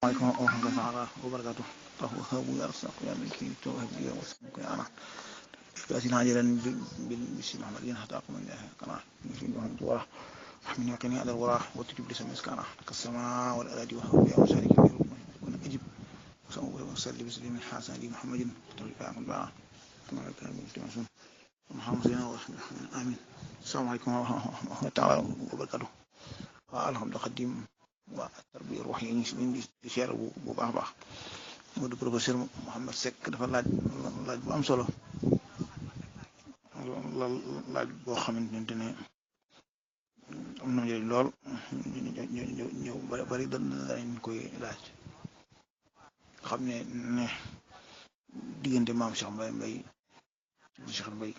عليكم ورحمة الله تعالى وبركاته. وهاب يرزق يا ملكي توهب لي واسمك يا أنا فاتنا عاجلا بالبشر محمدين هتاكم من الله كنا نفيد محمد الله رحمني وقني على الوراح وتجب لي سميس كنا كالسماء والأراضي وهب لي وسالك كنا أجب وسلم بسلم الحسن لي محمد توفيق من بعد كما كان ملتمسون محمد زين آمين. السلام عليكم ورحمة الله تعالى وبركاته. الحمد لله قديم والتربية الروحية من شير bu baax a baax moo di professeur Mouhamed Seck dafa laaj bu am solo laaj boo xamante ne am na njëriñ lool ñëw bari dañ koy laaj xam ne diggante maam Cheikh Mbaye Cheikh Mbaye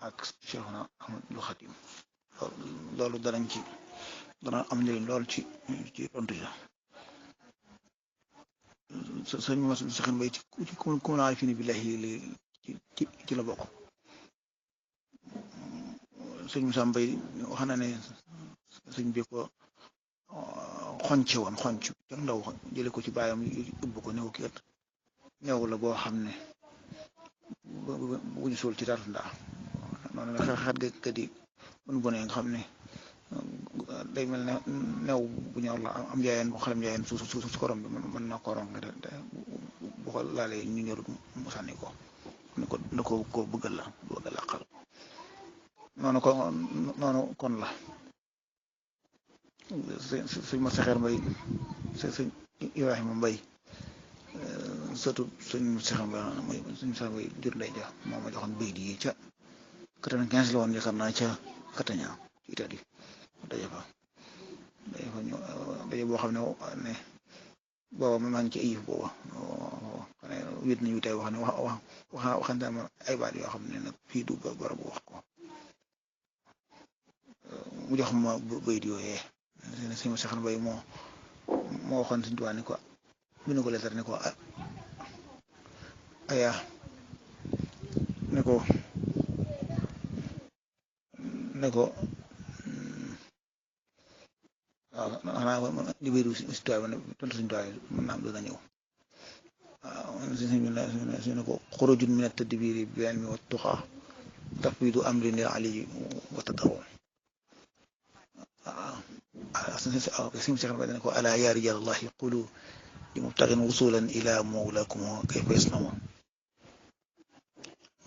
ak Cheikhna Ahmadul Khadim loolu dana am njëriñ lool ci tontu ja sëñ Cheikh Mbaye ci commune Arifina billahi ci la bokk. sëñ Moussa Mbaye wax na ne sëñ bi ko xonce woon xonc ca ndaw jële ko ci baayam yóbbu ko néew ki at néew la boo xam ne bu ñu suul ci taatu ndaa noonu la xat ga di bone nga xam ne day mel ne new bu ñor la am njaayeen bu xalam njaayeen su korom bi mën na ko rong te bu ko laalee ñu ñorut mu sànni ko ne ko bëggal la bëgg a làqal noonu kon la sëñ ma Saxeer Mbay sëñ Ibrahima Mbay surtout sëñ Saxeer Mbay sëñ Saxeer Mbay jur ndey ja moo ma joxoon bayit yi ca 95 la woon yaakaar naa ca Catania ci Italie daje fa daje boo xam ne booba maa ngi ci ayif booba wét nañu tey wax ne waxante ma ay baat yoo xam ne nag fii du barab wax ko mu jox ma bayit yooyee sëñ ma Saxeer Mbay moo waxoon Sëñ Tuubaa ne ko bind ko lettre ne ko aya ne ko waaw xanaa li béyru si tuwaay ne tontu Sëñ Tuubaa mën naa am dana ñëw waaw si ne ko xurujun min at-tadbiiri bil ilmi wat tuqaa tafwiidu amrin lil aliyyi wa tadarruu sëñ Cheikh Mbaye dane ko alaa yaa rijaalallahi qulu li mubtaghin wusulan ila mawlaakum kayfa yasnamu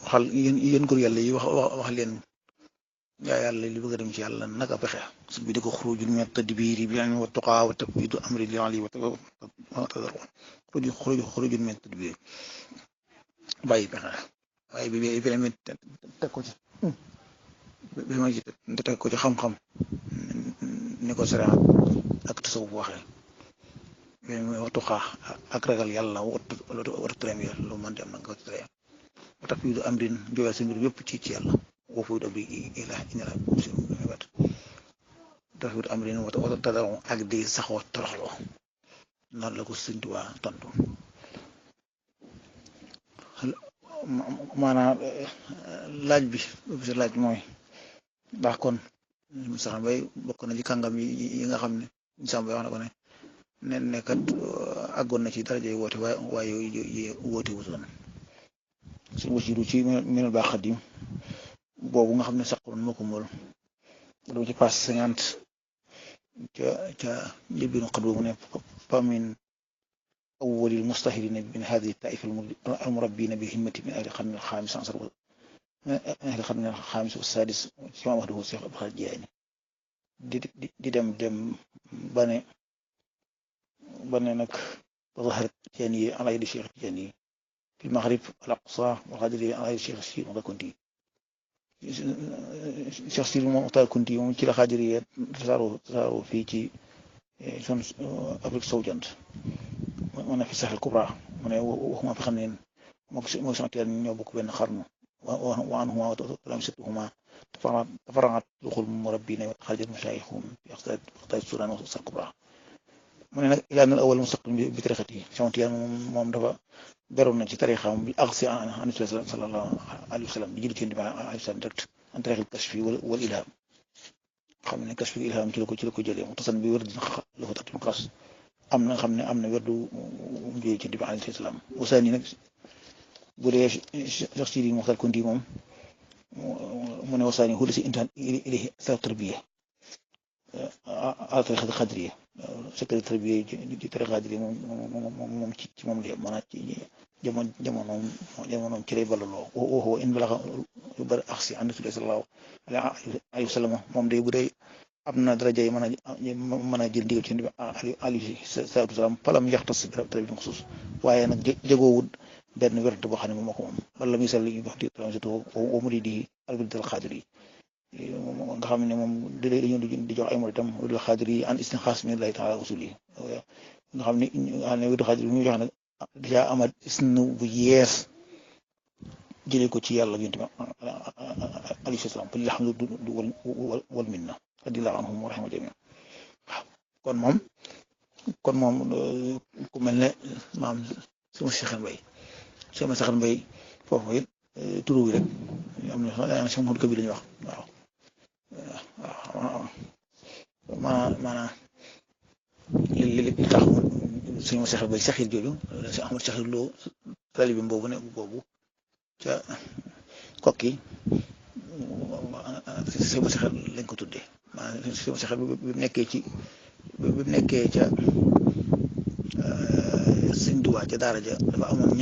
waxal yéen góor yàlla yi wax leen yaa yàlla li bëgg a dem ci yàlla naka pexe su bi di ko xurujun min at-tadbiiri bil ilmi wat tuqaa wa tafwiidu amrin lil aliyyi wa tadarruu xurujun min at-tadbiiri bàyyi pexe waaye bi teg ko ci bi ma ci teg ko ci xam-xam ni ko sariya ak tasawuf waxee mooy waxtu xaax ak ragal yàlla watu tërëm yi lu mën di am nag nga watu tërëm wa tafwiidu amrin jooyal sa mbir yëpp ci yàlla wa fawwidu amri ilaa innallaaha basiirun bil ibaad tafwiidu amrin wa tadarruu ak di saxoo toroxloo noonu la ko Sëñ Tuubaa tontu maanaam laaj mooy ndax kon Saxeer Mbay bokk na ci kàngam yi nga xam ne Samba wax na ko ne kat àggoon na ci daraja yi woote waaye woote wutoon suñu wasiiru ci Minanul Baaqil Qadiim boobu nga xam ne saqoon moo ko mool dama ci passe 50 ca njëlbéenu xat boobu ne fa min awwalil mustahilina min haadihi taifa almurabbiina bi himmati min ahli qarni alxaamis asar ahli qarni alxaamis wassaadis ci ma wax dëgg Cheikh Abdul Xaadir Jilaani di dem ba ne nag zaharat Tijaani ala yadi Cheikh Tijaani fi lmaghrib al aqsa wal Qaadiri ala yadi Cheikh Sidi Muxtaar Kunti Cheikh Sidi Muxtaar Kunti moom ci la Qaadiri tasaaroo fii ci son Afrique sowu jant mu ne fi Sahel Kubra mu ne waxuma fi xam ne moo Cheikh Tijaani ñoo bokk benn xarnu wa anhuma wa talamsatuhuma tafarraqat duxul murabbiina xarajat mashaayixuhum fi aqtaari Sudaan wa Kubra mu ne nag ilaa nal awwal mustaqim bi tariqati Cheikh Tijaani moom dafa beroon na ci tarixam bi agsi an sallallahu alayhi wa sallam di jël ci Yonent bi alayhi salaam direct an tariqil kashfi wal ilham xam ne kashfi ilham ci la ko jëlee mu tasan bi wér dina la ko tax am na xam ne am na werdu mu jógee ci Nabi alayhi salaam wasaani nag bu dee Cheikh Sidi Moxtar Kunti moom mu ne wasaani hu si intaan ilayhi sa tarbiya ala tariqa xadriya secret tarbiya di tariqa xadriya moom ci moom la maanaam ci jamonoom ci lay ballaloo waxoo in balaxa yu bëri aksi ànd sallallahu alayhi wa sallam moom day bu dee am na daraja yi mën a jël ndigal ci alayhi salaatu wasalaam falam yaxtas bi tarbiya xusuus waaye nag jëgoowut benn wér boo xam ne moom moo ko moom wala misal li ñuy wax di transito au muridi albidal xaadir yi nga xam ne moom dañoo di jox ay muridam albidal xaadir yi an istinxaas min allahi taala rasul yi nga xam ne albidal xaadir yi ñu jox nag dèjà amat isnu bu yees jëlee ko ci yàlla yonent bi alayhi salaam fa lillahi alhamdu wal minna radiyallahu anhum wa rahmatullahi jamii'an waaw kon moom ku mel ne maam sama Cheikh Mbaye foofu it turu wi rek am na Cheikh Mouhamadou Kabir lañuy wax waaw maanaam li tax suñu Cheikh Mbaye Saxiir jooju si Ahmad Saxiir Lo talibim boobu ne boobu ca kokki sama Saxiir lañ ko tuddee maanaam sama Saxiir bi mu nekkee ca Sëñ Tuubaa ca daara ja dafa amoon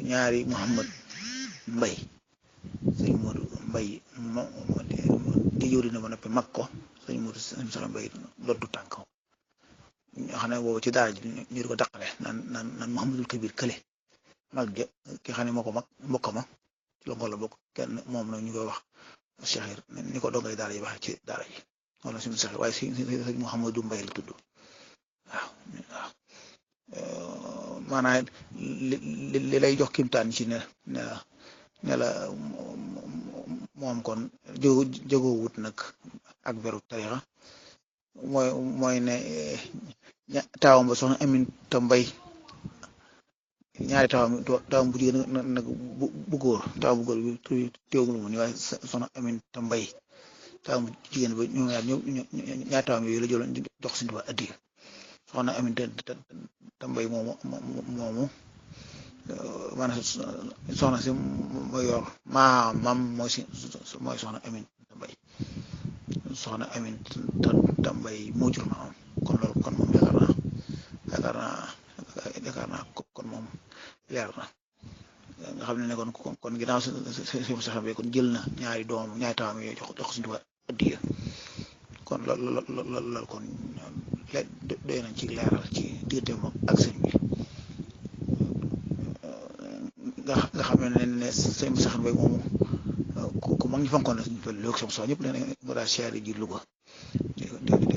ñaari Mouhamad Mbay sëñ Modou Mbay di yóri na ba noppi mag ko sëñ Modou sëñ Saxiir Mbay loddu tànk ñoo xam ne boobu ci daara ji ñu di ko daqale naan Mouhamadul Kabir kële mag ja ki xam ne moo ko mag mbokk ma ci la ngol la bokk kenn moom na ñu koy wax Saxiir ni ko dongay daara ji waxee ci daara ji wala suñu Saxiir waaye sëñ Mouhamadou Mbay la tudd waaw maanaam li lay jox kimtaan ci ne la moom kon jógoo wut nag ak beru tarixa mooy ne taawam ba soxna Aminta Mbay ñaari taawam bu jigéen nag bu góor taawam bu góor bi tur teewul mu ni waaye soxna Aminta Mbay taawam bu jigéen ba ñoom ñaari taawam yooyu la jëloon jox Sëñ Tuubaa addiya soxna Aminta Mbay moomu maanaam soxna si mooy yor maamam mooy soxna Aminta Mbay soxna Aminta Mbay moo jur maamam kon loolu kon moom yaakaar naa kon moom leer na nga xam ne kon ginnaaw si Saxiir Mbay kon jël na ñaari taawam yooyu jox Sëñ Tuubaa addiya kon loolu kon doy nañ ci leeral ci digganteem ak sëñ bi nga xam ne sëñ Saxiir Mbay moomu ku mag ñi fonkoon na suñu fële léegi sama soxla ñëpp dañu ko daa siyaare ji Louga di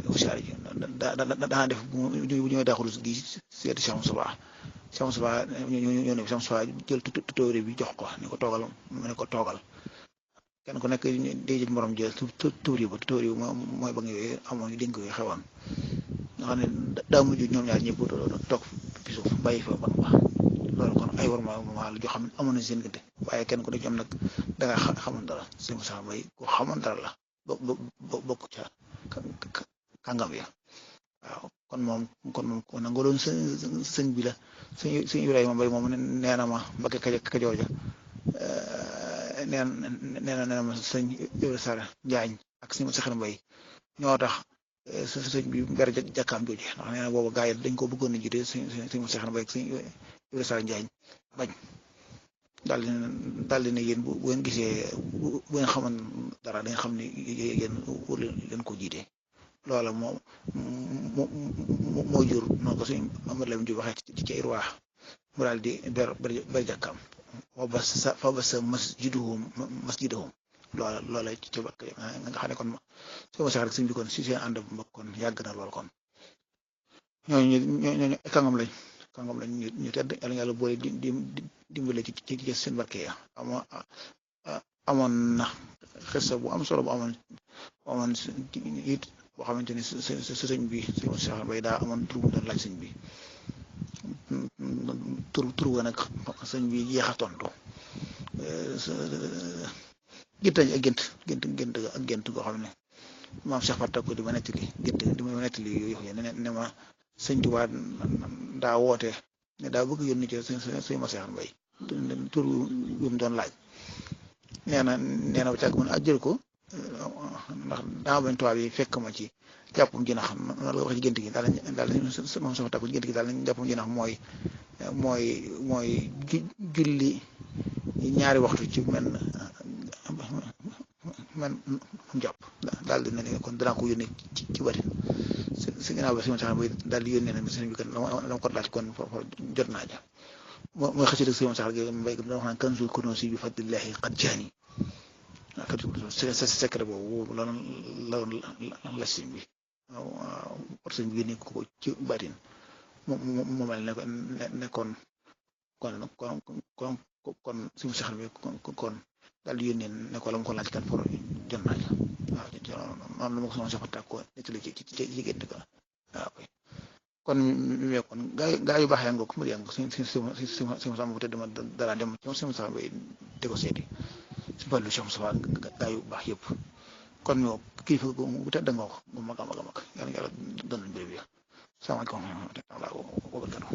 ko siyaare ji daa def bu ñëwee daaxul di seeti Cheikh Moussa ñoo ne Cheikh Moussa jël tutóore bi jox ko ni ko toogal mu ne ko toogal kenn ku nekk day jël morom jël tutóore yi mooy ba nga yooyu amoon dénk yooyu xewoon nga xam ne daa mujj ñoom ñaar ñëpp toog fi suuf bàyyi fa ban ba loolu kon ay war ma la joo xam ne amoon na seen gënte waaye kenn ku nekk ñoom nag da nga xamoon dara sëñ Moussa Mbay ku xamoon dara la bokk ca kàngam ya waaw kon moom kon nangoloon sëñ bi la sëñ Ibrahima Mbay moom nee na ma Mbakke Kajoor ja nee na ma sëñ Ibrahima Sara Njaañ ak sëñ Saxiir Mbay ñoo tax sëñ bi ber jàkkaam jooju ndax nee na boobu gaa yi dañ ko bëggoon a jiite sëñ Saxiir Mbay ak sëñ Ibrahima Sara Njaañ bañ daal di ne yéen bu ngeen gisee bu ngeen xamoon dara da nga xam ne yéen wóor leen ko jiite loola moo jur noonu ko suñu Amadou Lamine Diouf waxee ci Irwaax mu daal di ber jàkkaam fa basa masjidahum loola ci bakk nga xam ne kon soo sax rek sëñ bi kon si seen ànd bu kon yàgg na lool kon ñooñu kàngam lañ ñu tedd yàlla boole dimbale ci seen barke ya amoon na xisa bu am solo bu amoon it boo xamante ni sëñ bi sëñ Saxiir Mbay daa amoon tur bu doon laaj sëñ bi tur wa nag sëñ bi jeex a tontu gént goo xam ne maam Cheikh Fatta ko di ma nettali gént di ma nettali yooyu ne ma sëñ Tuubaa daa woote ne daa bëgg yónni ci sëñ Maseex Mbay tur yu mu doon laaj nee na ba càgg mën ajjël ko ndax daa bañ tubaab yi fekk ma ci jàppum jinax noonu la wax ci gént gi daal moom sofa tàkku ci gént gi daal nañ jàppum jinax mooy julli ñaari waxtu ci man jàpp daal di ne kon danaa ko yónnee ci bari si ginnaaw ba si sax bi daal di yónnee ne sëñ bi kan dama ko laaj kon foofu jot naa ja mooy xasida si sax gi mbay dama wax naan kanzul kunuusi bi fadlillahi qad jaani secret boobu la sëñ bi waaw sëñ bi yónnee ko ci batin mu mel ne kon suñu saxal bi kon daal di yónnee ne ko la mu ko laaj kat for jot naa ja waaw am na ma ko sama soxla ko nettali ci gént ko waaw kon mi kon gaa yu baax yaa ngi ko mu yaa ngi ko si sama bu tëdd ma dara dem ci sama saxal bi di ko seeti si wàllu Cheikh Moustapha gaa yu baax yëpp kon ñoo kilifa bu tëdd nga wax bu mag a mag a mag yàlla doon mbir bi salaamaaleykum wa rahmatulah wa barakatuh